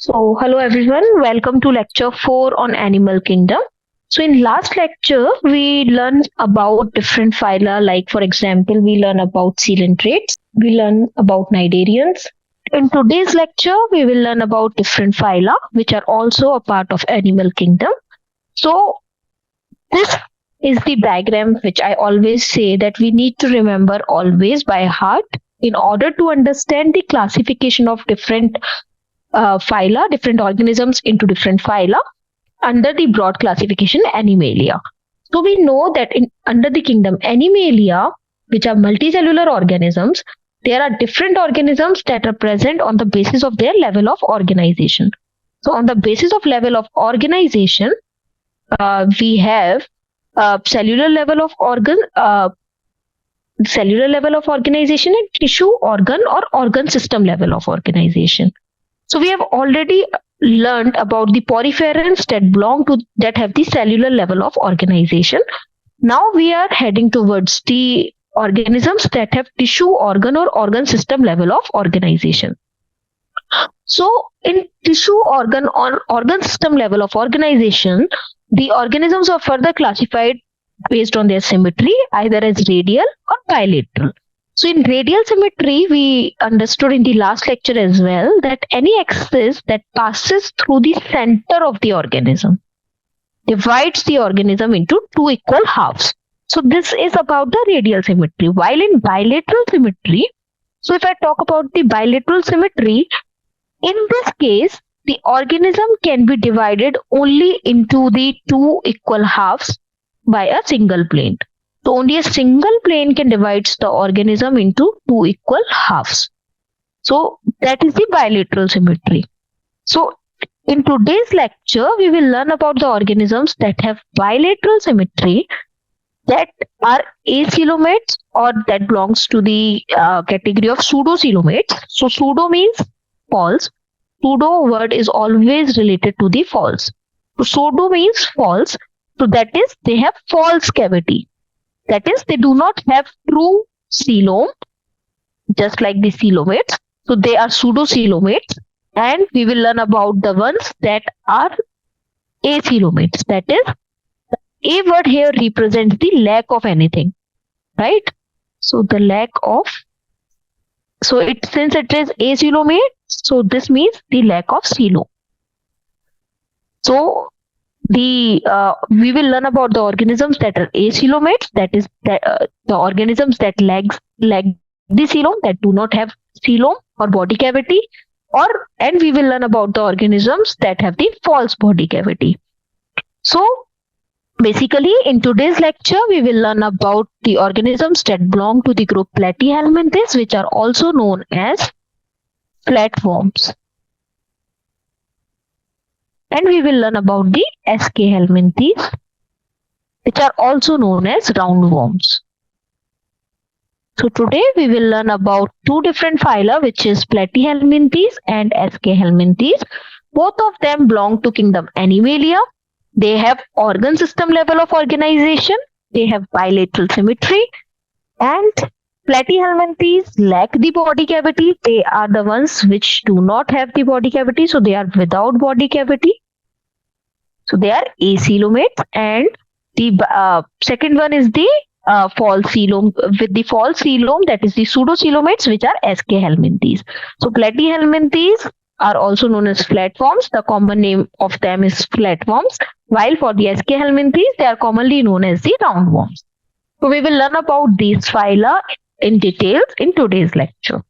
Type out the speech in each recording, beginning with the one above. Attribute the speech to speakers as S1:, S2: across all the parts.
S1: So, hello everyone, welcome to lecture 4 on animal kingdom. So, in last lecture, we learned about different phyla, like for example, we learn about coelentrates, we learn about cnidarians. In today's lecture, we will learn about different phyla, which are also a part of animal kingdom. So, this is the diagram which I always say that we need to remember always by heart in order to understand the classification of different phyla, different organisms into different phyla under the broad classification Animalia. So we know that under the kingdom Animalia, which are multicellular organisms, there are different organisms that are present on the basis of their level of organization. So on the basis of level of organization, we have cellular level of organization and tissue organ or organ system level of organization. So we have already learned about the poriferans that have the cellular level of organization. Now we are heading towards the organisms that have tissue organ or organ system level of organization. So in tissue organ or organ system level of organization, the organisms are further classified based on their symmetry, either as radial or bilateral. So in radial symmetry, we understood in the last lecture as well that any axis that passes through the center of the organism divides the organism into two equal halves. So this is about the radial symmetry. While in bilateral symmetry, so if I talk about the bilateral symmetry, in this case, the organism can be divided only into the two equal halves by a single plane. So only a single plane can divide the organism into two equal halves. So that is the bilateral symmetry. So in today's lecture, we will learn about the organisms that have bilateral symmetry, that are acoelomates or that belongs to the category of pseudocoelomates. So pseudo means false. Pseudo word is always related to the false. So pseudo means false. So that is they have false cavity. That is, they do not have true coelom, just like the coelomates. So they are pseudocoelomates, and we will learn about the ones that are acoelomates. That is, a word here represents the lack of anything, right? So the lack of, since it is acoelomate, so this means the lack of coelom. So we will learn about the organisms that are acoelomates, that is the organisms that lack the coelom, that do not have coelom or body cavity, and we will learn about the organisms that have the false body cavity. So basically in today's lecture we will learn about the organisms that belong to the group Platyhelminthes, which are also known as flatworms. And we will learn about the SK helminthes, which are also known as roundworms. So today we will learn about two different phyla, which is Platyhelminthes and SK helminthes. Both of them belong to kingdom Animalia. They have organ system level of organization. They have bilateral symmetry. And Platyhelminthes lack the body cavity. They are the ones which do not have the body cavity. So they are without body cavity. So they are acoelomates. And the second one is the false coelom. With the false coelom, that is the pseudocoelomates, which are SK helminthes. So Platyhelminthes are also known as flatworms. The common name of them is flatworms. While for the SK helminthes, they are commonly known as the roundworms. So we will learn about these phyla in details in today's lecture.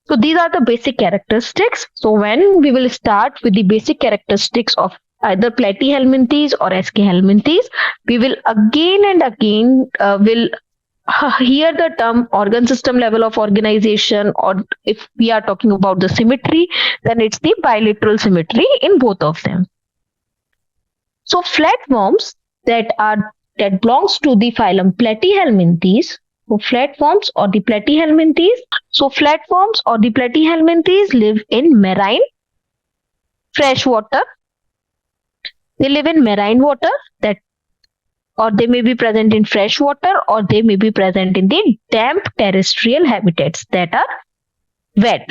S1: So these are the basic characteristics. So when we will start with the basic characteristics of either Platyhelminthes or SK helminthes, we will again and again will hear the term organ system level of organization, or if we are talking about the symmetry, then it's the bilateral symmetry in both of them. So flatworms that belongs to the phylum Platyhelminthes. So flatworms or the Platyhelminthes. So flatworms or the Platyhelminthes live in marine, fresh water. They live in marine water, or they may be present in fresh water, or they may be present in the damp terrestrial habitats that are wet.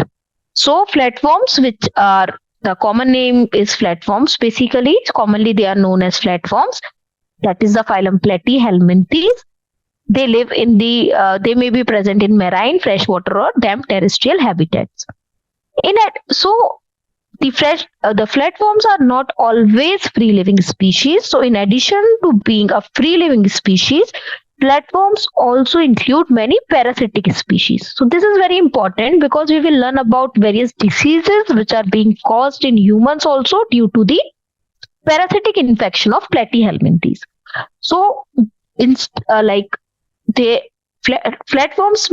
S1: So flatworms, which are the common name is flatworms. Basically, commonly they are known as flatworms. That is the phylum Platyhelminthes. They live in they may be present in marine, freshwater, or damp terrestrial habitats. So the flatworms are not always free living species. So in addition to being a free living species, flatworms also include many parasitic species. So this is very important because we will learn about various diseases which are being caused in humans also due to the parasitic infection of Platyhelminthes. So flatworms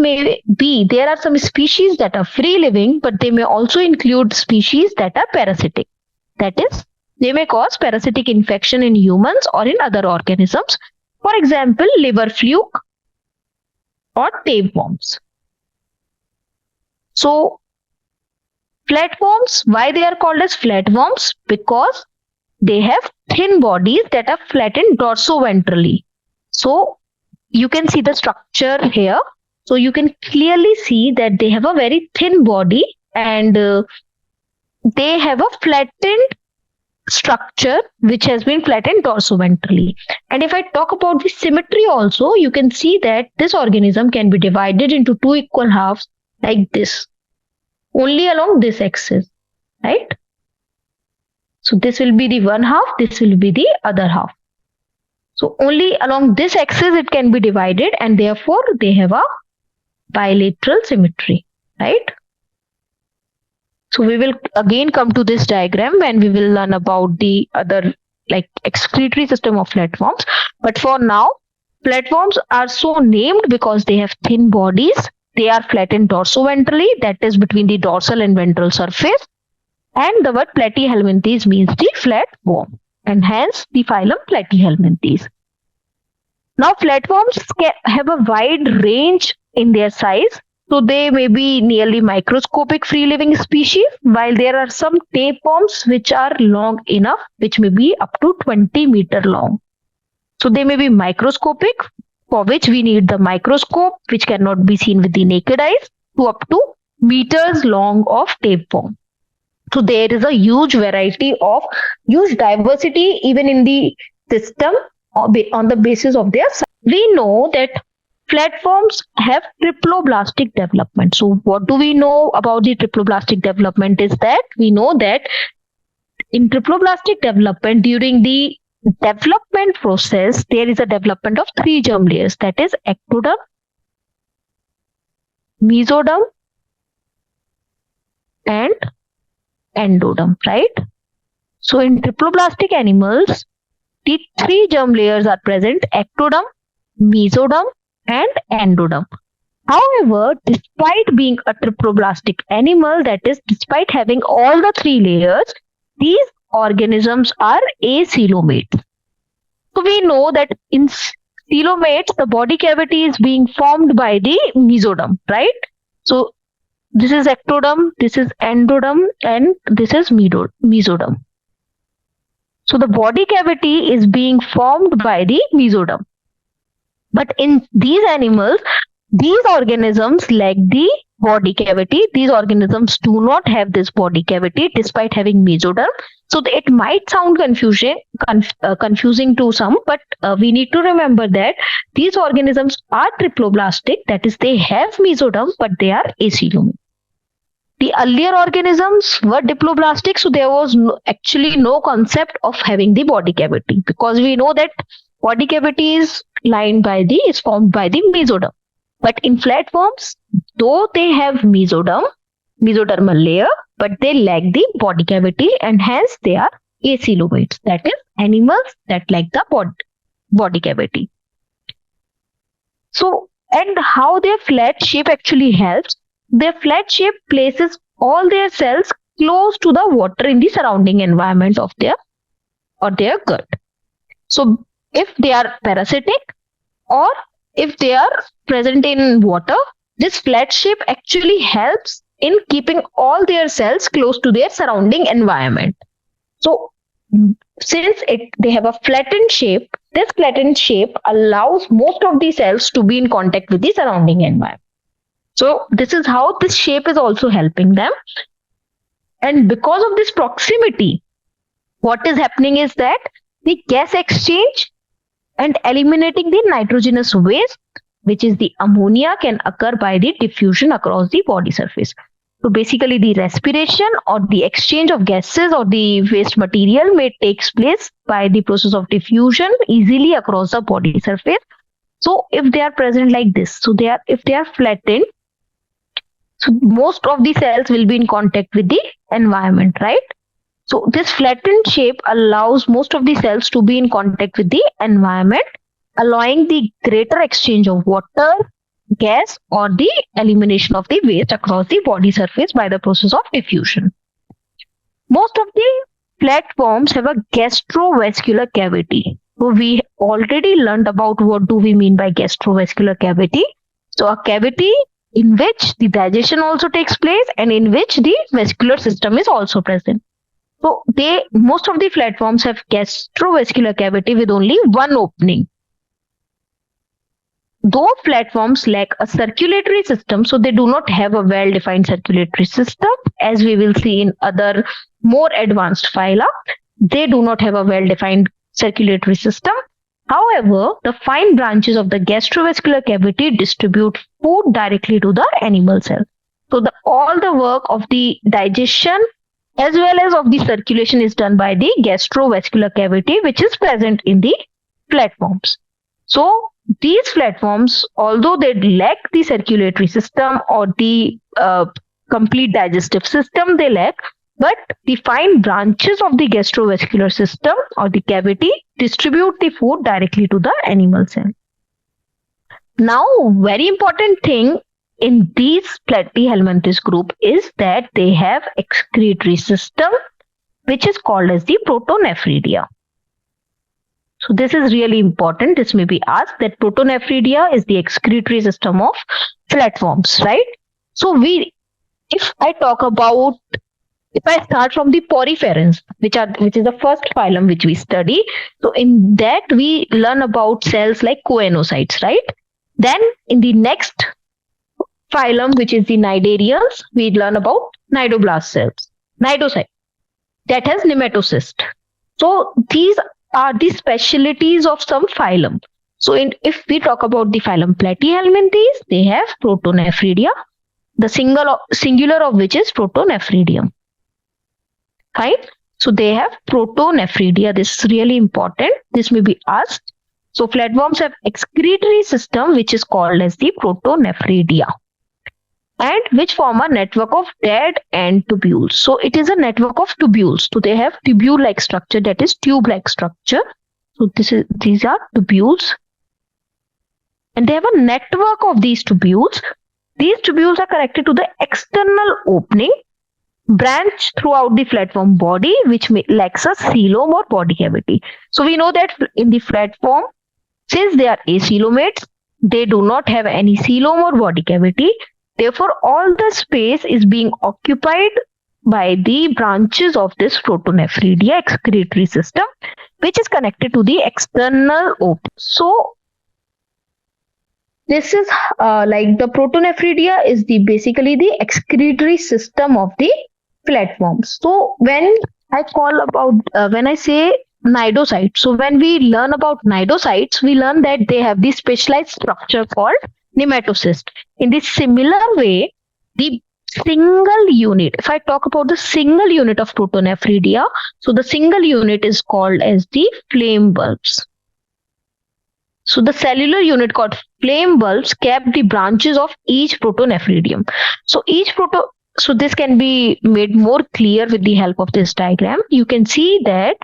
S1: there are some species that are free living, but they may also include species that are parasitic. That is, they may cause parasitic infection in humans or in other organisms. For example, liver fluke or tapeworms. So flatworms, why they are called as flatworms? Because they have thin bodies that are flattened dorsoventrally. So you can see the structure here. So you can clearly see that they have a very thin body and they have a flattened structure which has been flattened dorsoventrally. And if I talk about the symmetry also, you can see that this organism can be divided into two equal halves like this, only along this axis, right? So this will be the one half, this will be the other half. So only along this axis it can be divided, and therefore they have a bilateral symmetry, right? So we will again come to this diagram when we will learn about the other excretory system of flatworms. But for now, flatworms are so named because they have thin bodies. They are flattened dorsoventrally, that is between the dorsal and ventral surface. And the word Platyhelminthes means the flat worm, and hence the phylum Platyhelminthes. Now flatworms have a wide range in their size. So they may be nearly microscopic free living species, while there are some tapeworms which are long enough, which may be up to 20 meter long. So they may be microscopic, for which we need the microscope, which cannot be seen with the naked eyes, to up to meters long of tapeworm. So there is a huge variety of, huge diversity even in the system on the basis of their size. We know that flatworms have triploblastic development. So what do we know about the triploblastic development is that we know that in triploblastic development, during the development process, there is a development of three germ layers, that is ectoderm, mesoderm, and endoderm, right? So in triploblastic animals, the three germ layers are present: ectoderm, mesoderm, and endoderm. However, despite being a triploblastic animal, that is, despite having all the three layers, these organisms are acoelomates. So we know that in coelomates, the body cavity is being formed by the mesoderm, right? So this is ectoderm, this is endoderm, and this is mesoderm. So the body cavity is being formed by the mesoderm. But in these animals, these organisms lack the body cavity. These organisms do not have this body cavity despite having mesoderm. So it might sound confusing to some, but we need to remember that these organisms are triploblastic, that is, they have mesoderm, but they are acoelomate. The earlier organisms were diploblastic, so there was actually no concept of having the body cavity, because we know that body cavity is formed by the mesoderm. But in flatworms, though they have mesodermal layer, but they lack the body cavity, and hence they are acoelomates, that is, animals that lack the body cavity. So, and how their flat shape actually helps? Their flat shape places all their cells close to the water in the surrounding environment of their gut. So if they are parasitic or if they are present in water, this flat shape actually helps in keeping all their cells close to their surrounding environment. So since they have a flattened shape, this flattened shape allows most of the cells to be in contact with the surrounding environment. So this is how this shape is also helping them. And because of this proximity, what is happening is that the gas exchange and eliminating the nitrogenous waste, which is the ammonia, can occur by the diffusion across the body surface. So basically the respiration or the exchange of gases or the waste material may takes place by the process of diffusion easily across the body surface. So if they are present like this, if they are flattened, so most of the cells will be in contact with the environment, right? So this flattened shape allows most of the cells to be in contact with the environment, allowing the greater exchange of water, gas, or the elimination of the waste across the body surface by the process of diffusion. Most of the platforms have a gastrovascular cavity. So we already learned about what do we mean by gastrovascular cavity. So a cavity in which the digestion also takes place and in which the vascular system is also present. So most of the platforms have gastrovascular cavity with only one opening. Those platforms lack a circulatory system, so they do not have a well-defined circulatory system, as we will see in other more advanced phyla. They do not have a well-defined circulatory system. However, the fine branches of the gastrovascular cavity distribute food directly to the animal cell. So all the work of the digestion as well as of the circulation is done by the gastrovascular cavity, which is present in the platforms. So these platforms, although they lack the circulatory system or the complete digestive system, they lack, but the fine branches of the gastrovascular system or the cavity distribute the food directly to the animal cell. Now, very important thing in these platyhelminthes group is that they have excretory system, which is called as the protonephridia. So this is really important. This may be asked that protonephridia is the excretory system of platforms, right? So if I start from the poriferans, which is the first phylum which we study. So in that we learn about cells like choanocytes, right? Then in the next phylum, which is the cnidarians, we learn about cnidoblast cells, cnidocyte that has nematocyst. So these are the specialties of some phylum. So if we talk about the phylum platyhelminthes, they have protonephridia, the singular of which is protonephridium. Fine. So they have protonephridia. This is really important. This may be asked. So platforms have excretory system, which is called as the protonephridia, and which form a network of dead end tubules. So it is a network of tubules. So they have tubule-like structure, that is tube-like structure. So these are tubules, and they have a network of these tubules. These tubules are connected to the external opening, branch throughout the platform body, which lacks a coelom or body cavity. So we know that in the platform, since they are acoelomates, they do not have any coelom or body cavity. Therefore, all the space is being occupied by the branches of this protonephridia excretory system, which is connected to the external opening. So this is like the protonephridia is basically the excretory system of the platforms. So when I say cnidocytes, so when we learn about cnidocytes, we learn that they have this specialized structure called nematocyst. In this similar way, the single unit, if I talk about the single unit of protonephridia, so the single unit is called as the flame bulbs. So the cellular unit called flame bulbs cap the branches of each protonephridium. So this can be made more clear with the help of this diagram. You can see that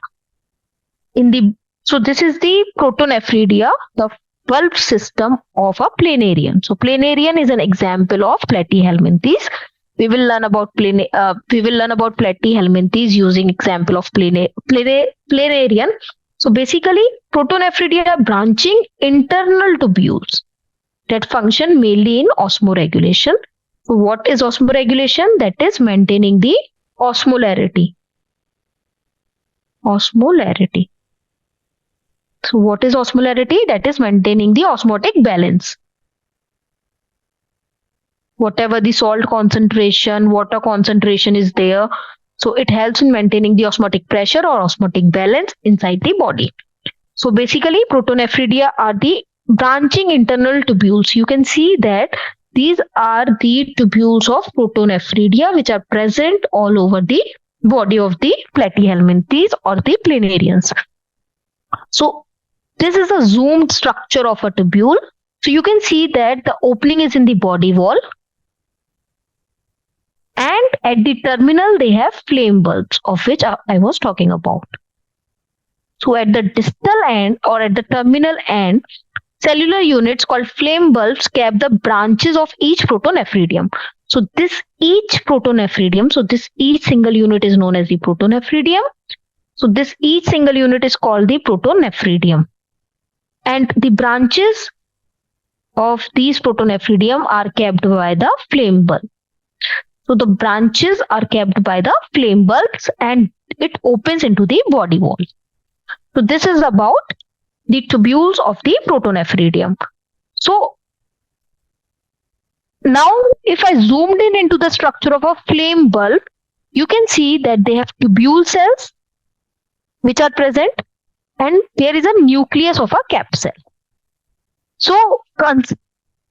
S1: this is the protonephridia, the bulb system of a planarian. So planarian is an example of platyhelminthes. We will learn about platyhelminthes using example of planarian. So basically, protonephridia are branching internal tubules that function mainly in osmoregulation. So what is osmoregulation? That is maintaining the osmolarity. Osmolarity. So what is osmolarity? That is maintaining the osmotic balance. Whatever the salt concentration, water concentration is there, So it helps in maintaining the osmotic pressure or osmotic balance inside the body. So basically, protonephridia are the branching internal tubules. You can see that these are the tubules of protonephridia which are present all over the body of the platyhelminthes or the planarians. So this is a zoomed structure of a tubule. So you can see that the opening is in the body wall, and at the terminal they have flame bulbs, of which I was talking about. So at the distal end or at the terminal end, cellular units called flame bulbs cap the branches of each protonephridium. So each single unit is known as the protonephridium. So each single unit is called the protonephridium. And the branches of these protonephridium are capped by the flame bulb. So the branches are capped by the flame bulbs and it opens into the body wall. So this is about the tubules of the protonephridium. So now if I zoomed in into the structure of a flame bulb, you can see that they have tubule cells which are present, and there is a nucleus of a cap cell. So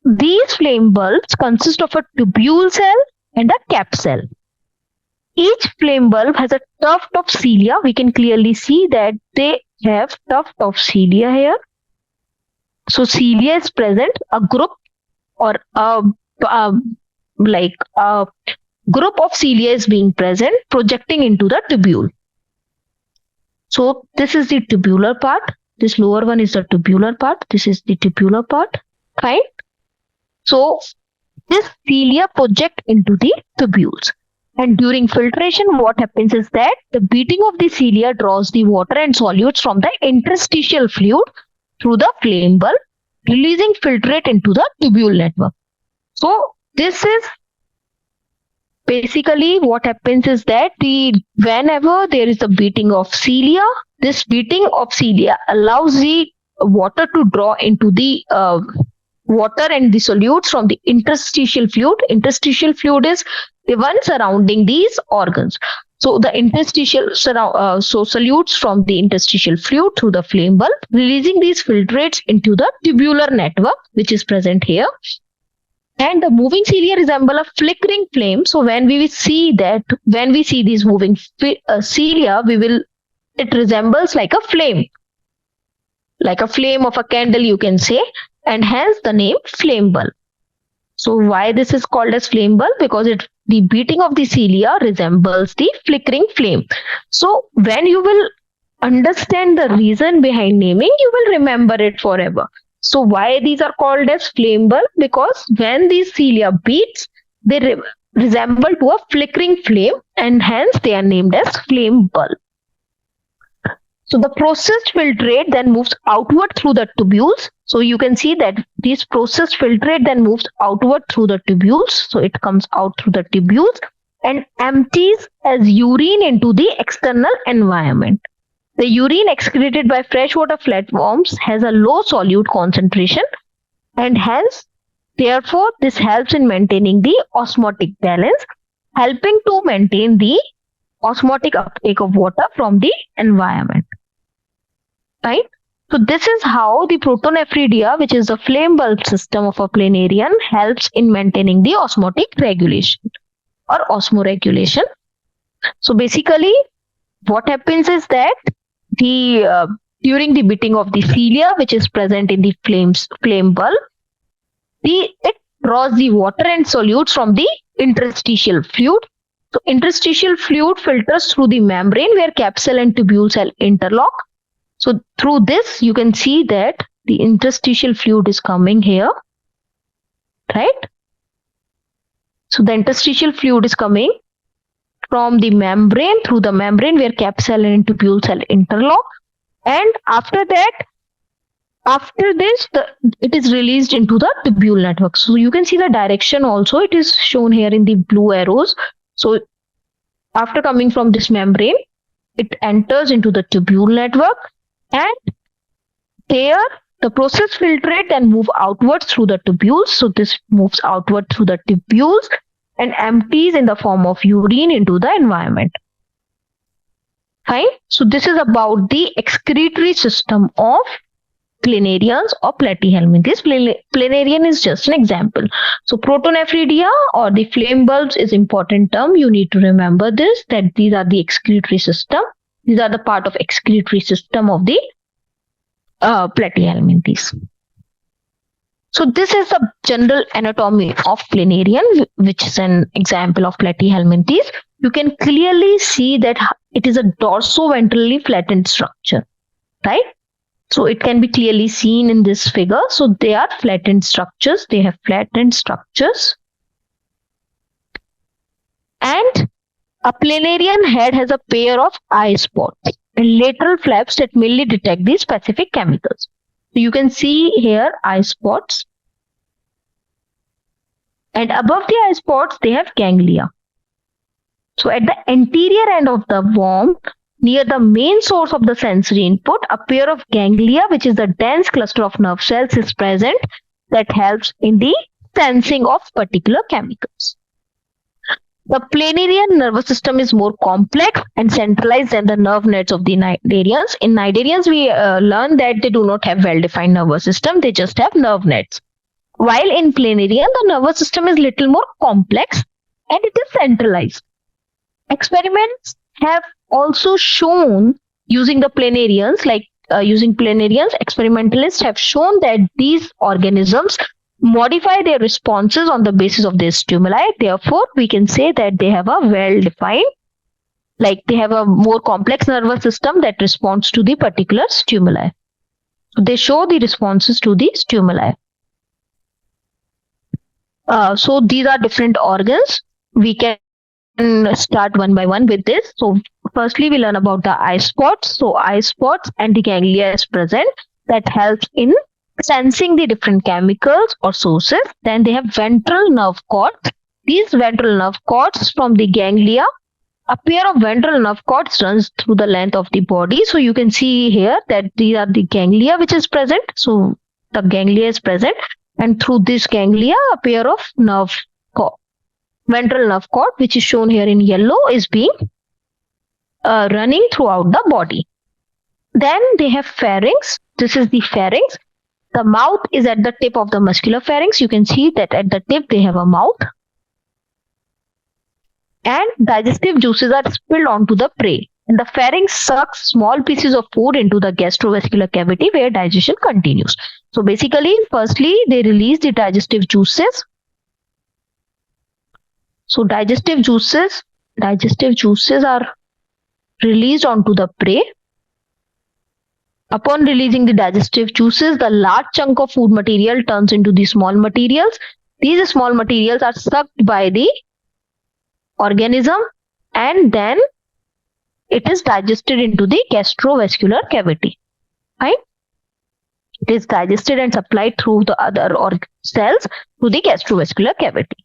S1: these flame bulbs consist of a tubule cell and a cap cell. Each flame bulb has a tuft of cilia. We can clearly see that they have tuft of cilia here. So cilia is present, a group or a group of cilia is being present, projecting into the tubule. So this is the tubular part. This lower one is the tubular part. This is the tubular part. Fine. So this cilia project into the tubules. And during filtration, what happens is that the beating of the cilia draws the water and solutes from the interstitial fluid through the flame bulb, releasing filtrate into the tubule network. So this is basically what happens is that whenever there is a beating of cilia, this beating of cilia allows the water to draw into the water and the solutes from the interstitial fluid. Interstitial fluid is the one surrounding these organs. So the interstitial solutes from the interstitial fluid through the flame bulb, releasing these filtrates into the tubular network, which is present here. And the moving cilia resemble a flickering flame. So when we see these moving cilia, it resembles like a flame of a candle, you can say, and hence the name flame bulb. So why this is called as flame bulb? Because the beating of the cilia resembles the flickering flame. So when you will understand the reason behind naming, you will remember it forever. So why these are called as flame bulb? Because when these cilia beats, they resemble to a flickering flame, and hence they are named as flame bulb. So the processed filtrate then moves outward through the tubules. So you can see that this processed filtrate then moves outward through the tubules. So it comes out through the tubules and empties as urine into the external environment. The urine excreted by freshwater flatworms has a low solute concentration, and hence, therefore, this helps in maintaining the osmotic balance, helping to maintain the osmotic uptake of water from the environment. Right? So this is how the protonephridia, which is the flame bulb system of a planarian, helps in maintaining the osmotic regulation or osmoregulation. So basically, what happens is that during the beating of the cilia, which is present in the flame bulb, it draws the water and solutes from the interstitial fluid. So interstitial fluid filters through the membrane where cap cell and tubule cell interlock. So through this, you can see that the interstitial fluid is coming here, right? So the interstitial fluid is coming from the membrane, through the membrane where cap cell and tubule cell interlock. And after this, it is released into the tubule network. So you can see the direction also. It is shown here in the blue arrows. So after coming from this membrane, it enters into the tubule network, and there the process filtrate then move outwards through the tubules. So this moves outward through the tubules and empties in the form of urine into the environment. Fine. So this is about the excretory system of planarians or platyhelminthes. Planarian is just an example. So protonephridia or the flame bulbs is important term. You need to remember this, that these are the excretory system. These are the part of excretory system of the platyhelminthes. So this is the general anatomy of planarian, which is an example of platyhelminthes. You can clearly see that it is a dorso-ventrally flattened structure, right? So it can be clearly seen in this figure. So they are flattened structures. They have flattened structures. And a planarian head has a pair of eye spots and lateral flaps that mainly detect the specific chemicals. So you can see here eye spots. And above the eye spots, they have ganglia. So at the anterior end of the worm, near the main source of the sensory input, a pair of ganglia, which is a dense cluster of nerve cells, is present that helps in the sensing of particular chemicals. The planarian nervous system is more complex and centralized than the nerve nets of the cnidarians. In cnidarians, we learn that they do not have well-defined nervous system, they just have nerve nets. While in planarian, the nervous system is little more complex and it is centralized. Experiments have also shown using the planarians, experimentalists have shown that these organisms modify their responses on the basis of their stimuli. Therefore, we can say that they have a well-defined, they have a more complex nervous system that responds to the particular stimuli. They show the responses to the stimuli. So these are different organs. We can start one by one with this. So firstly, we learn about the eye spots. So eye spots and the ganglia is present that helps in sensing the different chemicals or sources. Then they have ventral nerve cords. These ventral nerve cords from the ganglia, a pair of ventral nerve cords runs through the length of the body. So you can see here that these are the ganglia which is present. So the ganglia is present, and through this ganglia, a pair of ventral nerve cord, which is shown here in yellow, is being running throughout the body. Then they have pharynx. This is the pharynx. The mouth is at the tip of the muscular pharynx. You can see that at the tip they have a mouth. And digestive juices are spilled onto the prey. And the pharynx sucks small pieces of food into the gastrovascular cavity where digestion continues. So basically, firstly, they release the digestive juices. So digestive juices are released onto the prey. Upon releasing the digestive juices, the large chunk of food material turns into the small materials. These small materials are sucked by the organism and then it is digested into the gastrovascular cavity. Right? It is digested and supplied through the other cells to the gastrovascular cavity.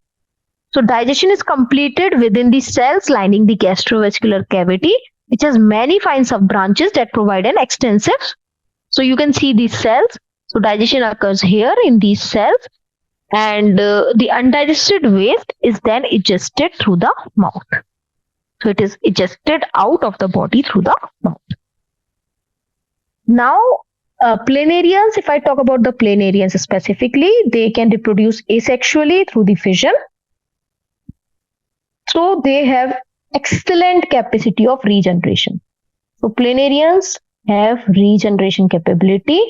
S1: So digestion is completed within the cells lining the gastrovascular cavity, which has many fine sub-branches that provide an extensive. So you can see these cells. So digestion occurs here in these cells, and the undigested waste is then egested through the mouth. So it is egested out of the body through the mouth. Now, planarians, if I talk about the planarians specifically, they can reproduce asexually through the fission. So they have excellent capacity of regeneration. So planarians have regeneration capability.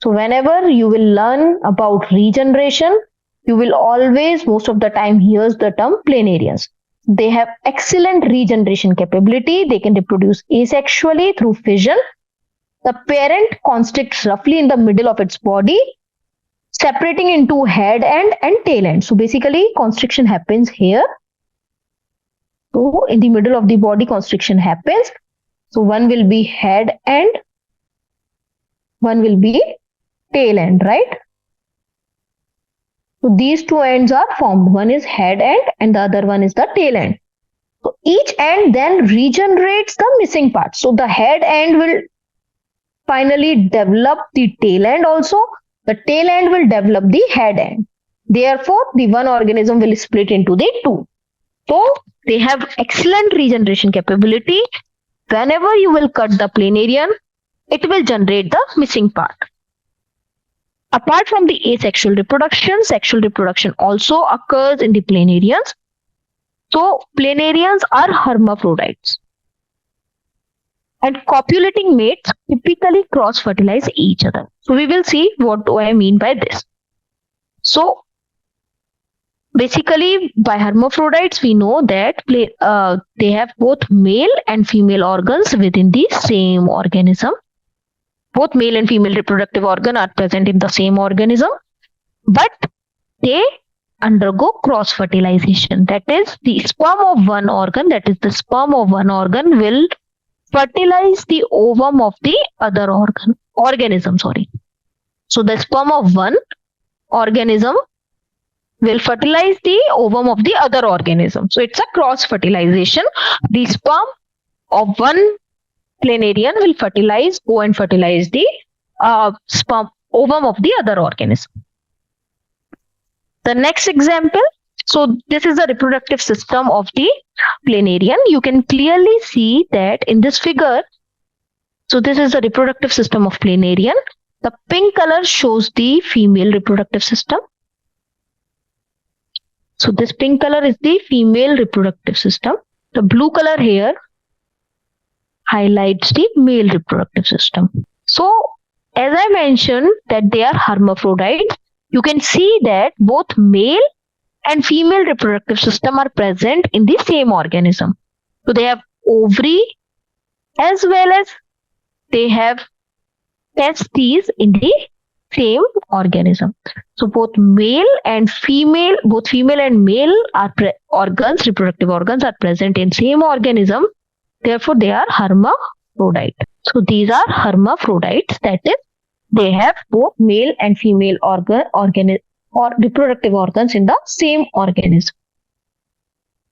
S1: So whenever you will learn about regeneration, you will always, most of the time, hear the term planarians. They have excellent regeneration capability. They can reproduce asexually through fission. The parent constricts roughly in the middle of its body, separating into head end and tail end. So basically, constriction happens here. So in the middle of the body, constriction happens. So one will be head end, one will be tail end, right? So these two ends are formed. One is head end and the other one is the tail end. So each end then regenerates the missing part. So the head end will finally develop the tail end also. The tail end will develop the head end. Therefore, the one organism will split into the two. So They have excellent regeneration capability. Whenever you will cut the planarian, it will generate the missing part. Apart from the asexual reproduction, sexual reproduction also occurs in the planarians. So planarians are hermaphrodites. And copulating mates typically cross-fertilize each other. So we will see what do I mean by this. So basically, by hermaphrodites, we know that they have both male and female organs within the same organism. Both male and female reproductive organ are present in the same organism, but they undergo cross-fertilization. That is, the sperm of one organ, will fertilize the ovum of the other organism. So the sperm of one organism will fertilize the ovum of the other organism. So it's a cross-fertilization. The sperm of one planarian will go and fertilize the sperm ovum of the other organism. The next example, so this is the reproductive system of the planarian. You can clearly see that in this figure. So this is the reproductive system of planarian. The pink color shows the female reproductive system. So this pink color is the female reproductive system. The blue color here highlights the male reproductive system. So as I mentioned that they are hermaphrodites, you can see that both male and female reproductive system are present in the same organism. So they have ovary as well as they have testes in the same organism. So both female and male are reproductive organs are present in same organism. Therefore, they are hermaphrodite. So these are hermaphrodites. That is, they have both male and female reproductive organs in the same organism.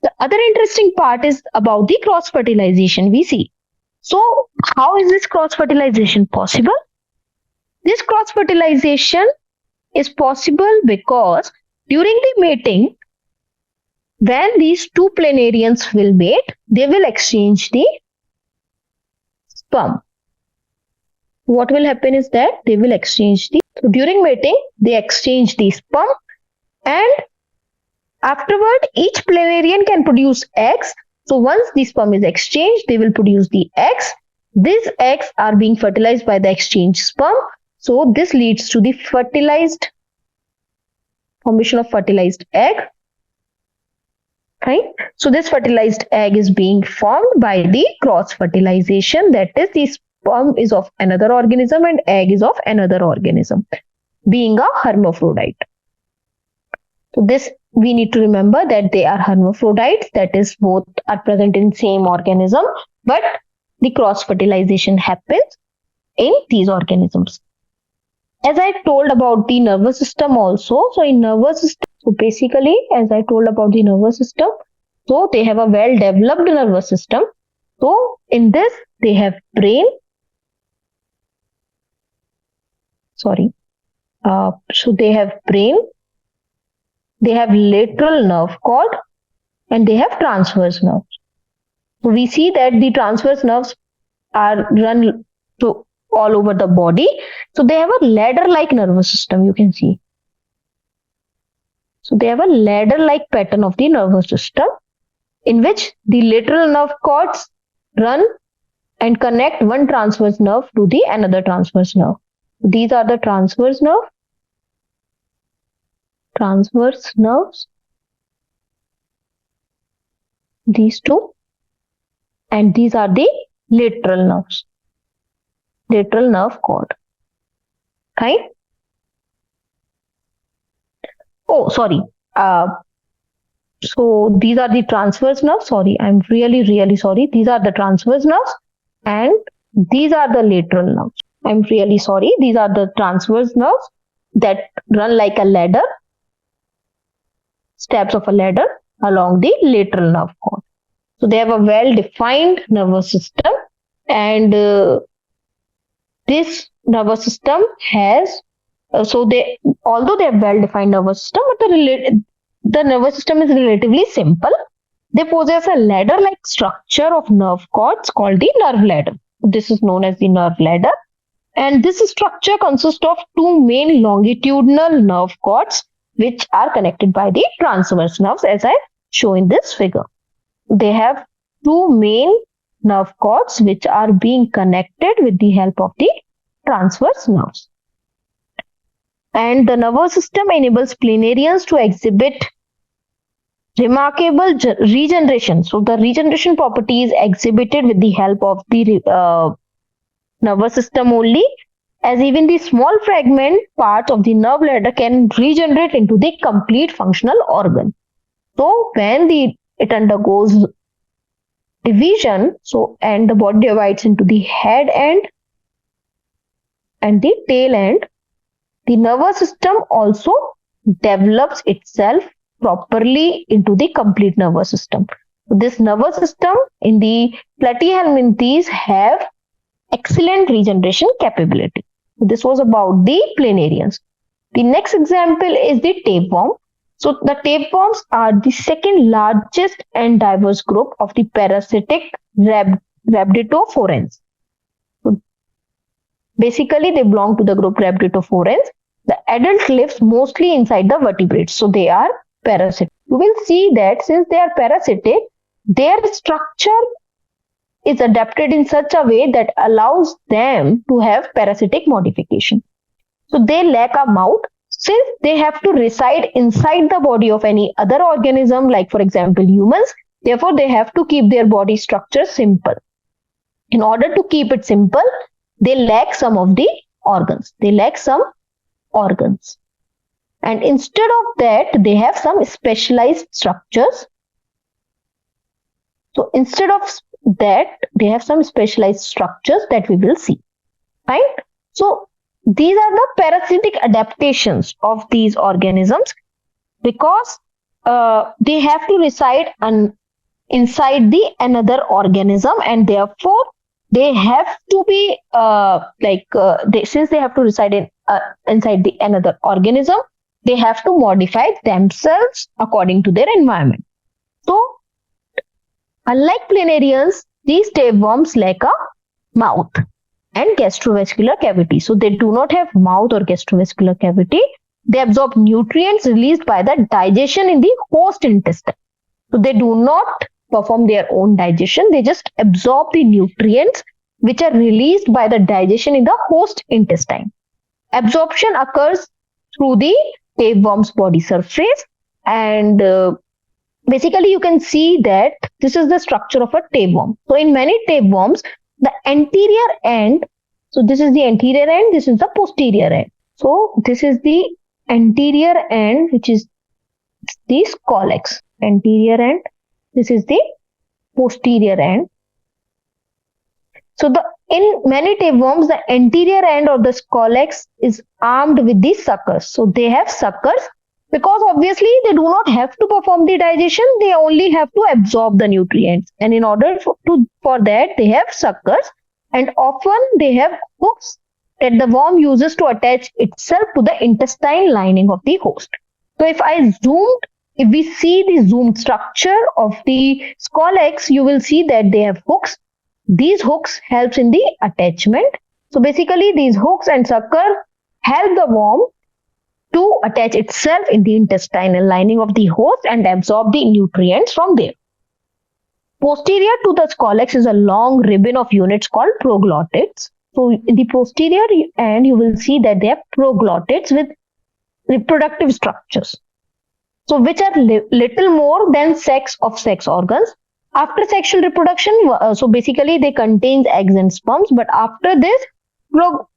S1: The other interesting part is about the cross-fertilization we see. So how is this cross-fertilization possible? This cross-fertilization is possible because during the mating, when these two planarians will mate, they will exchange the sperm. What will happen is that they will exchange so during mating, they exchange the sperm, and afterward, each planarian can produce eggs. So once the sperm is exchanged, they will produce the eggs. These eggs are being fertilized by the exchanged sperm. So this leads to the formation of fertilized egg. Right? So this fertilized egg is being formed by the cross-fertilization. That is, the sperm is of another organism and egg is of another organism, being a hermaphrodite. So this we need to remember that they are hermaphrodites. That is, both are present in same organism, but the cross-fertilization happens in these organisms. As I told about the nervous system also, so in nervous system, so basically as I told about the nervous system, so they have a well-developed nervous system. So in this they have brain. So they have brain, they have lateral nerve cord, and they have transverse nerves. So we see that the transverse nerves are run to all over the body. So they have a ladder-like nervous system, you can see. So they have a ladder-like pattern of the nervous system in which the lateral nerve cords run and connect one transverse nerve to the another transverse nerve. These are the transverse nerves, these two, and these are the lateral nerves, lateral nerve cord. Right? Oh, sorry. So these are the transverse nerves. Sorry, I'm really sorry. These are the transverse nerves and these are the lateral nerves. I'm really sorry. These are the transverse nerves that run like a ladder, steps of a ladder along the lateral nerve cord. So they have a well-defined nervous system, and this nervous system has although they have well-defined nervous system, but the nervous system is relatively simple. They possess a ladder-like structure of nerve cords called the nerve ladder. This is known as the nerve ladder. And this structure consists of two main longitudinal nerve cords which are connected by the transverse nerves, as I show in this figure. They have two main nerve cords which are being connected with the help of the transverse nerves. And the nervous system enables planarians to exhibit remarkable regeneration. So the regeneration property is exhibited with the help of the nervous system only, as even the small fragment parts of the nerve ladder can regenerate into the complete functional organ. So when it undergoes division, and the body divides into the head end and the tail end, the nervous system also develops itself properly into the complete nervous system. This nervous system in the platyhelminthes have excellent regeneration capability. This was about the planarians. The next example is the tapeworm. So the tapeworms are the second largest and diverse group of the parasitic rhabditophorans. So basically, they belong to the group rhabditophorans. The adult lives mostly inside the vertebrates, so they are parasitic. You will see that since they are parasitic, their structure is adapted in such a way that allows them to have parasitic modification. So they lack a mouth since they have to reside inside the body of any other organism, like for example humans. Therefore, they have to keep their body structure simple. In order to keep it simple, they lack some of the organs. And instead of that, they have some specialized structures. So instead of that, they have some specialized structures that we will see. Right? So these are the parasitic adaptations of these organisms because they have to reside inside the another organism, and therefore they have to be since they have to reside inside the another organism, they have to modify themselves according to their environment. So unlike planarians, these tapeworms lack a mouth and gastrovascular cavity. So they do not have mouth or gastrovascular cavity. They absorb nutrients released by the digestion in the host intestine. So they do not perform their own digestion. They just absorb the nutrients which are released by the digestion in the host intestine. Absorption occurs through the tapeworm's body surface, and basically you can see that this is the structure of a tapeworm. So in many tapeworms, the anterior end, so this is the anterior end, this is the posterior end. So this is the anterior end, which is the scolex. Anterior end, this is the posterior end. So in many tapeworms, the anterior end of the scolex is armed with the suckers. So they have suckers because obviously they do not have to perform the digestion. They only have to absorb the nutrients. And in order for that, they have suckers. And often they have hooks that the worm uses to attach itself to the intestine lining of the host. So if we see the zoomed structure of the scolex, you will see that they have hooks. These hooks helps in the attachment. So basically these hooks and suckers help the worm to attach itself in the intestinal lining of the host and absorb the nutrients from there. Posterior to the scolex is a long ribbon of units called proglottids. So in the posterior end, you will see that they have proglottids with reproductive structures. So which are little more than sex organs. After sexual reproduction, so basically they contain eggs and sperms, but after this,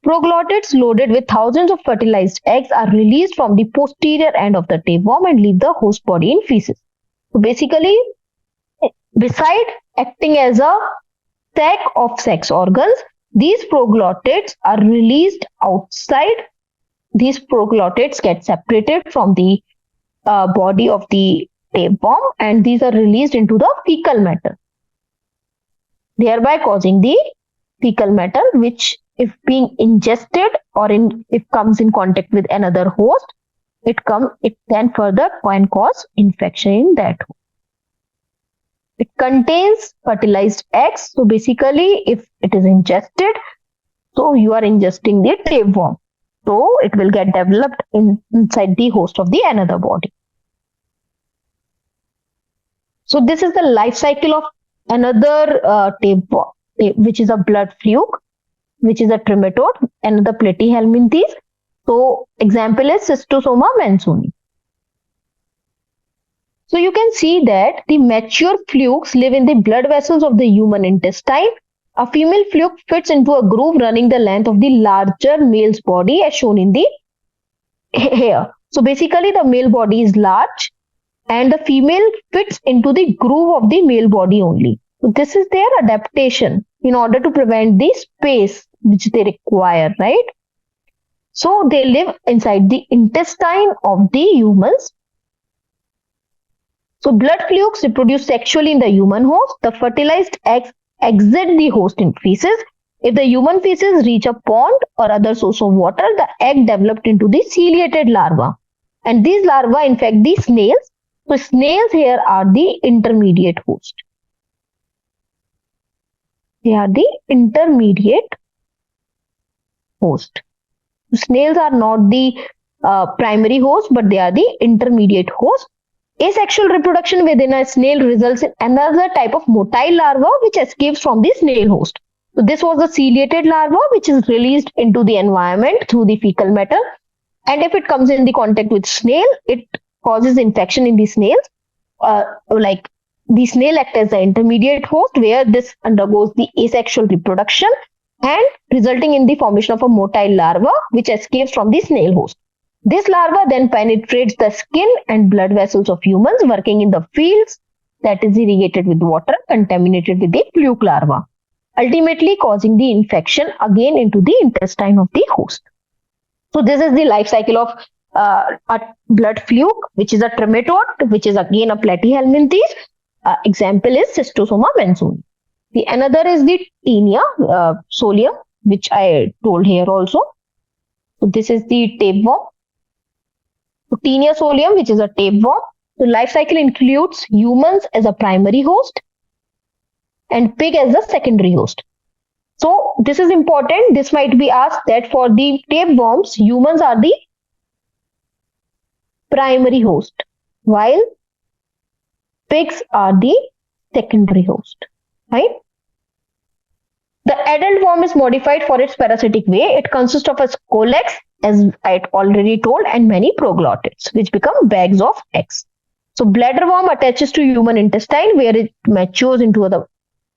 S1: proglottids loaded with thousands of fertilized eggs are released from the posterior end of the tapeworm and leave the host body in feces. So basically, beside acting as a sac of sex organs, these proglottids are released outside. These proglottids get separated from the body of the tapeworm, and these are released into the fecal matter, thereby causing the fecal matter, which if being ingested or if comes in contact with another host, it then further can cause infection in that host. It contains fertilized eggs. So basically, if it is ingested, so you are ingesting the tapeworm. So it will get developed inside the host of the another body. So this is the life cycle of another tapeworm, which is a blood fluke, which is a trematode, another platyhelminthes. So example is Schistosoma mansoni. So you can see that the mature flukes live in the blood vessels of the human intestine. A female fluke fits into a groove running the length of the larger male's body as shown in the here. So basically the male body is large and the female fits into the groove of the male body only. So this is their adaptation in order to prevent the space which they require, right? So they live inside the intestine of the humans. So blood flukes reproduce sexually in the human host. The fertilized eggs exit the host in feces. If the human feces reach a pond or other source of water, the egg developed into the ciliated larva. And these larvae infect the snails. So snails here are the intermediate host. They are the intermediate host. Snails are not the primary host, but they are the intermediate host. Asexual reproduction within a snail results in another type of motile larva which escapes from the snail host. So this was a ciliated larva which is released into the environment through the fecal matter. And if it comes in the contact with snail, it causes infection in the snails. Like the snail acts as the intermediate host where this undergoes the asexual reproduction and resulting in the formation of a motile larva which escapes from the snail host. This larva then penetrates the skin and blood vessels of humans working in the fields that is irrigated with water contaminated with the fluke larva, ultimately causing the infection again into the intestine of the host. So this is the life cycle of a blood fluke, which is a trematode, which is again a platyhelminthes. Example is Schistosoma mansoni. The another is the Taenia solium, which I told here also. So this is the tapeworm. So Taenia solium, which is a tapeworm. The life cycle includes humans as a primary host and pig as a secondary host. So this is important. This might be asked that for the tapeworms, humans are the primary host, while pigs are the secondary host, right? The adult worm is modified for its parasitic way. It consists of a scolex, as I already told, and many proglottids, which become bags of eggs. So bladder worm attaches to human intestine where it matures into the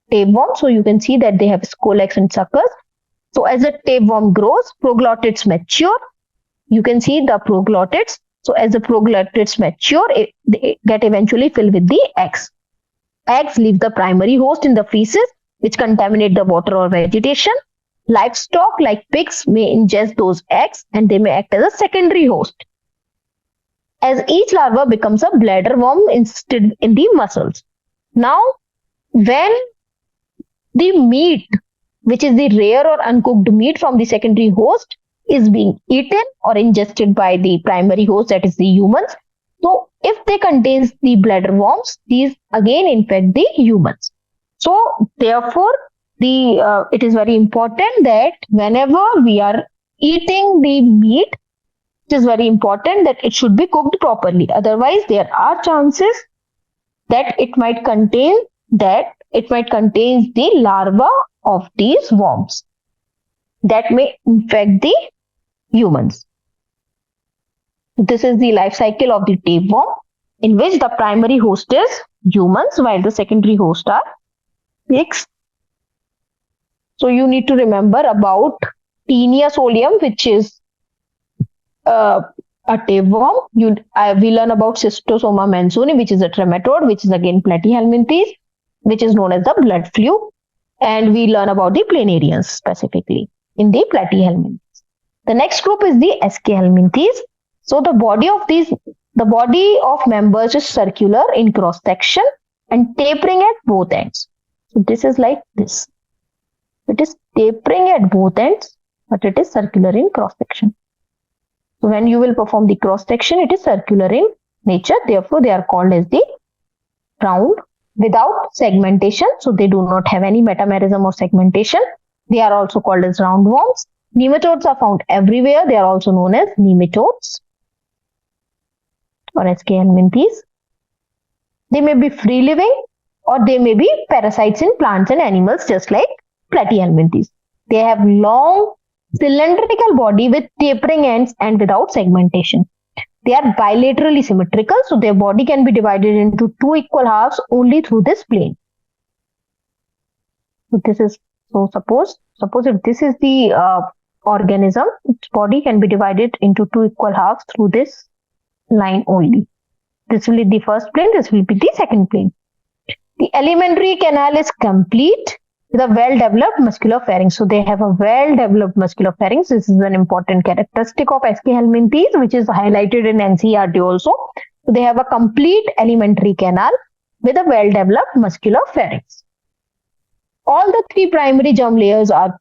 S1: tapeworm. So you can see that they have scolex and suckers. So as the tapeworm grows, proglottids mature. You can see the proglottids. So as the proglottids mature, they get eventually filled with the eggs. Eggs leave the primary host in the feces, which contaminate the water or vegetation. Livestock like pigs may ingest those eggs and they may act as a secondary host, as each larva becomes a bladder worm instead in the muscles. Now, when the meat, which is the rare or uncooked meat from the secondary host, is being eaten or ingested by the primary host, that is the humans, so if they contain the bladder worms, these again infect the humans. So therefore, it is very important that whenever we are eating the meat, it is very important that it should be cooked properly. Otherwise, there are chances that it might contain the larva of these worms that may infect the humans. This is the life cycle of the tapeworm, in which the primary host is humans while the secondary host are pigs. So you need to remember about Taenia solium, which is a tapeworm. We learn about Schistosoma mansoni, which is a trematode, which is again platyhelminthes, which is known as the blood fluke. And we learn about the planarians specifically in the platyhelminthes. The next group is the SK-helminthes. So the body of members is circular in cross section and tapering at both ends. So this is like this. It is tapering at both ends, but it is circular in cross section. So when you will perform the cross section, it is circular in nature. Therefore, they are called as the round without segmentation. So they do not have any metamerism or segmentation. They are also called as roundworms. Nematodes are found everywhere. They are also known as nematodes or SK helminthes. They may be free living or they may be parasites in plants and animals, just like platyhelminthes. They have long cylindrical body with tapering ends and without segmentation. They are bilaterally symmetrical, so their body can be divided into two equal halves only through this plane. So this is, so suppose if this is the organism, its body can be divided into two equal halves through this line only. This will be the first plane, this will be the second plane. The alimentary canal is complete with a well-developed muscular pharynx. So they have a well-developed muscular pharynx. This is an important characteristic of SK helminthes, which is highlighted in NCERT also. So they have a complete alimentary canal with a well-developed muscular pharynx. All the three primary germ layers are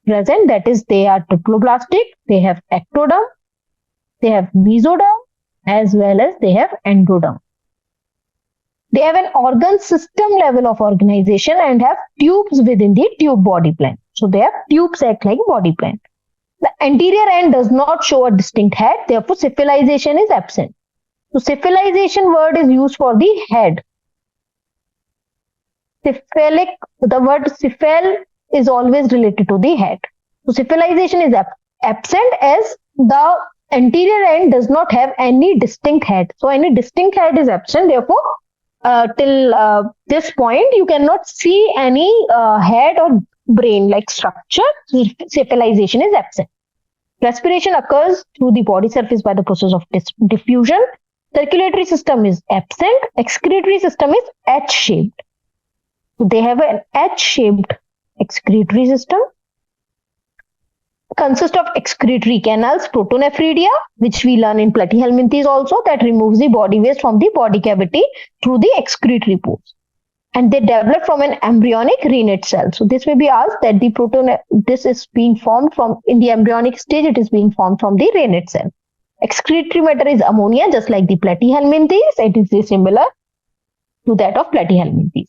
S1: present. That is, they are triploblastic, they have ectoderm, they have mesoderm, as well as they have endoderm. They have an organ system level of organization and have tubes within the tube body plan. So they have tubes act like body plan. The anterior end does not show a distinct head, therefore cephalization is absent. So cephalization word is used for the head. Cephalic, the word cephal is always related to the head. So cephalization is absent as the anterior end does not have any distinct head. So any distinct head is absent, therefore till this point you cannot see any head or brain-like structure. Cephalization is absent. Respiration occurs through the body surface by the process of diffusion. Circulatory system is absent. Excretory system is H-shaped. So they have an H-shaped excretory system. Consists of excretory canals, protonephridia, which we learn in platyhelminthes also, that removes the body waste from the body cavity through the excretory pores. And they develop from an embryonic renate cell. So this may be asked that this is being formed from, in the embryonic stage, it is being formed from the renate cell. Excretory matter is ammonia, just like the platyhelminthes. It is similar to that of platyhelminthes.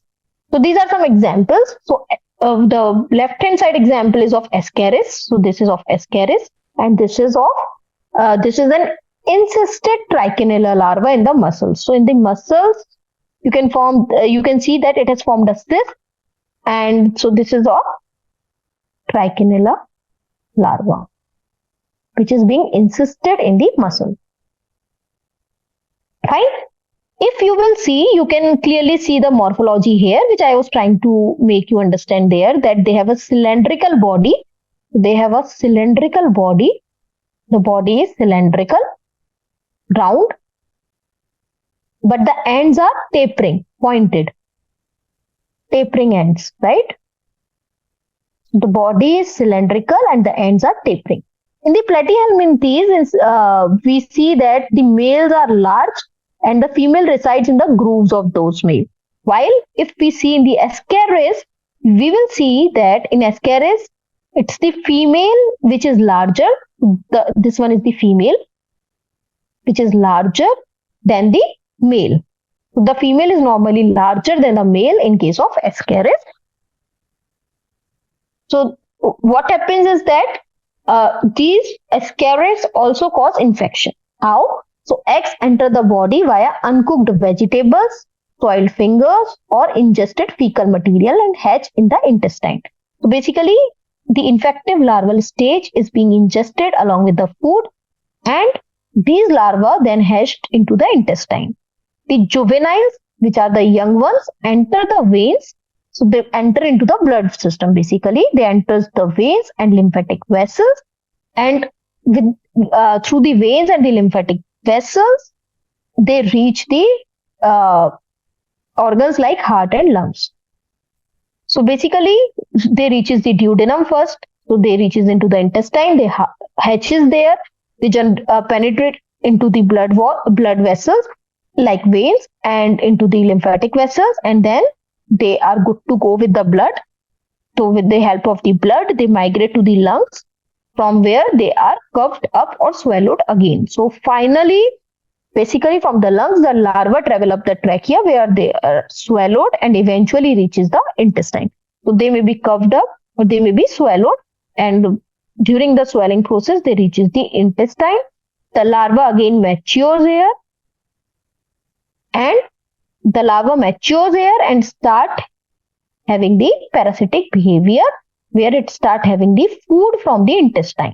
S1: So these are some examples. So the left hand side example is of Ascaris. So this is of Ascaris, and this is an encysted trichinella larva in the muscles. So in the muscles, you can see that it has formed a cyst, and so this is of trichinella larva, which is being encysted in the muscle. Fine. If you will see, you can clearly see the morphology here, which I was trying to make you understand there, that they have a cylindrical body. They have a cylindrical body. The body is cylindrical, round, but the ends are tapering, pointed. Tapering ends, right? The body is cylindrical and the ends are tapering. In the platyhelminthes, we see that the males are large and the female resides in the grooves of those males. While if we see in the Ascaris, we will see that in Ascaris, it's the female which is larger. This one is the female, which is larger than the male. The female is normally larger than the male in case of Ascaris. So what happens is that these Ascaris also cause infection. How? So eggs enter the body via uncooked vegetables, soiled fingers, or ingested fecal material and hatch in the intestine. So basically, the infective larval stage is being ingested along with the food, and these larvae then hatched into the intestine. The juveniles, which are the young ones, enter the veins. So they enter into the blood system. Basically, they enter the veins and lymphatic vessels, and through the veins and the lymphatic vessels, they reach the organs like heart and lungs. So basically, they reaches the duodenum first. So they reaches into the intestine. They hatches there. They penetrate into the blood vessels like veins and into the lymphatic vessels, and then they are good to go with the blood. So with the help of the blood, they migrate to the lungs, from where they are coughed up or swallowed again. So finally, Basically, from the lungs, the larvae travel up the trachea where they are swallowed and eventually reaches the intestine. So they may be covered up or they may be swallowed, and during the swelling process, they reaches the intestine. The larva again matures here, and the larva matures here and start having the parasitic behavior where it start having the food from the intestine.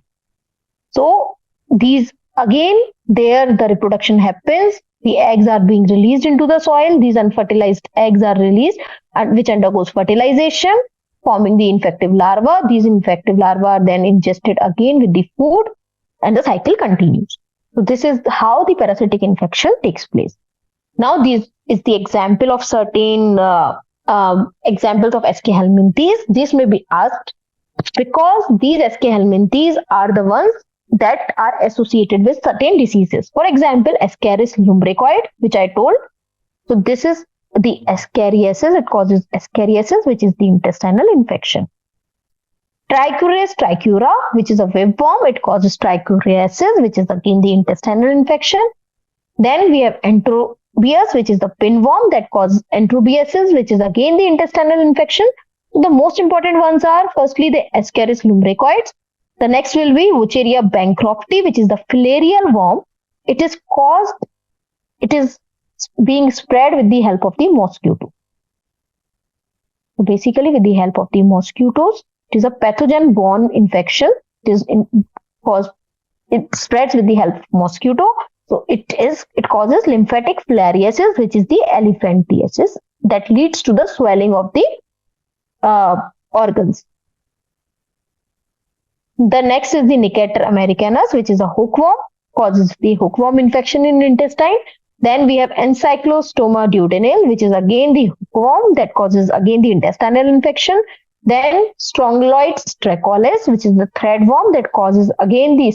S1: So these again, there the reproduction happens. The eggs are being released into the soil. These unfertilized eggs are released, which undergoes fertilization, forming the infective larva. These infective larvae are then ingested again with the food, and the cycle continues. So this is how the parasitic infection takes place. Now, this is the example of certain examples of SK helminthes. This may be asked because these SK helminthes are the ones that are associated with certain diseases. For example, Ascaris lumbricoid, which I told. So this is the ascariasis. It causes ascariasis, which is the intestinal infection. Trichuris trichura, which is a webworm. It causes trichuriasis, which is again the intestinal infection. Then we have enterobius, which is the pinworm that causes enterobiasis, which is again the intestinal infection. The most important ones are firstly the Ascaris lumbricoids. The next will be Wucheria bancrofti, which is the filarial worm. It is being spread with the help of the mosquito. So basically, with the help of the mosquitoes, it is a pathogen-borne infection. It spreads with the help of mosquito. So it causes lymphatic filariasis, which is the elephantiasis that leads to the swelling of the organs. The next is the Nicator americanus, which is a hookworm, causes the hookworm infection in the intestine. Then we have Encyclostoma duodenale, which is again the hookworm that causes again the intestinal infection. Then Strongyloides tricholis, which is the threadworm that causes again the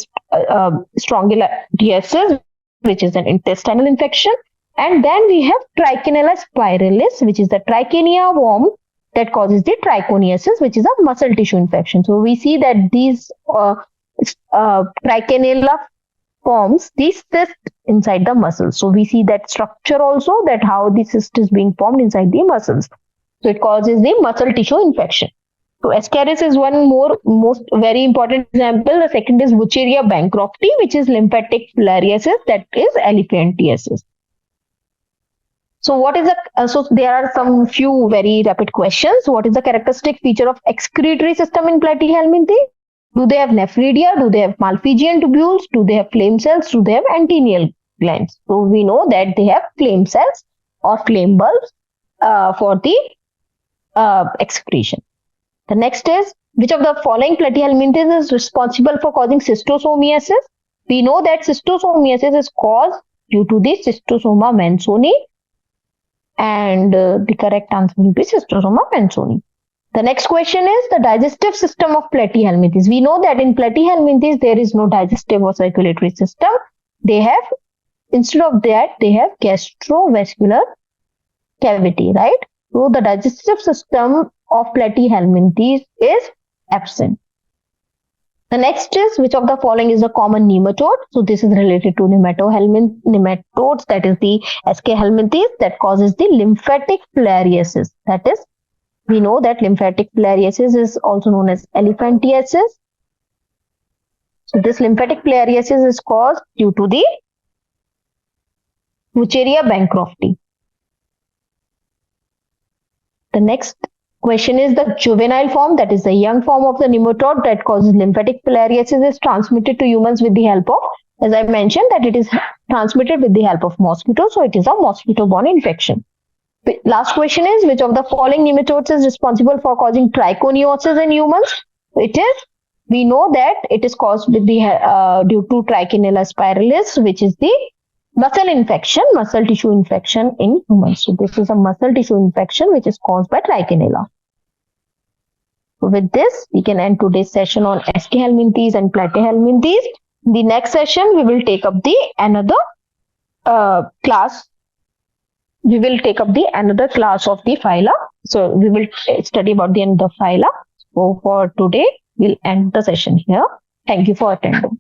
S1: strongyloidiasis, which is an intestinal infection. And then we have Trichinella spiralis, which is the trichina worm that causes the trichoniasis, which is a muscle tissue infection. So we see that these trichinella forms these cysts inside the muscles. So we see that structure also, that how the cyst is being formed inside the muscles. So it causes the muscle tissue infection. So Ascaris is one most very important example. The second is Wucheria bancrofti, which is lymphatic filariasis, that is elephantiasis. So what is so there are some few very rapid questions. What is the characteristic feature of excretory system in platyhelminthes? Do they have nephridia? Do they have Malpighian tubules? Do they have flame cells? Do they have antennial glands? So we know that they have flame cells or flame bulbs for the excretion. The next is, which of the following platyhelminthes is responsible for causing schistosomiasis? We know that schistosomiasis is caused due to the Schistosoma mansoni. And the correct answer will be Schistosoma mansoni. The next question is the digestive system of platyhelminthes. We know that in platyhelminthes there is no digestive or circulatory system. They have, instead of that, they have gastrovascular cavity, right? So the digestive system of platyhelminthes is absent. The next is, which of the following is a common nematode? So this is related to nematodes, that is the SK helminthes, that causes the lymphatic filariasis. That is, we know that lymphatic filariasis is also known as elephantiasis. So this lymphatic filariasis is caused due to the Wucheria bancrofti. The next question is the juvenile form, that is the young form of the nematode that causes lymphatic filariasis, is transmitted to humans with the help of, as I mentioned, that it is transmitted with the help of mosquito. So it is a mosquito-borne infection. The last question is, which of the following nematodes is responsible for causing trichoniosis in humans? It is, we know that it is caused with the due to Trichinella spiralis, which is the muscle infection, muscle tissue infection in humans. So this is a muscle tissue infection which is caused by Trichinella. So with this, we can end today's session on SK helminthes and platyhelminthes. The next session, we will take up the another class. We will take up the another class of the phyla. So we will study about the another phyla. So for today, we'll end the session here. Thank you for attending.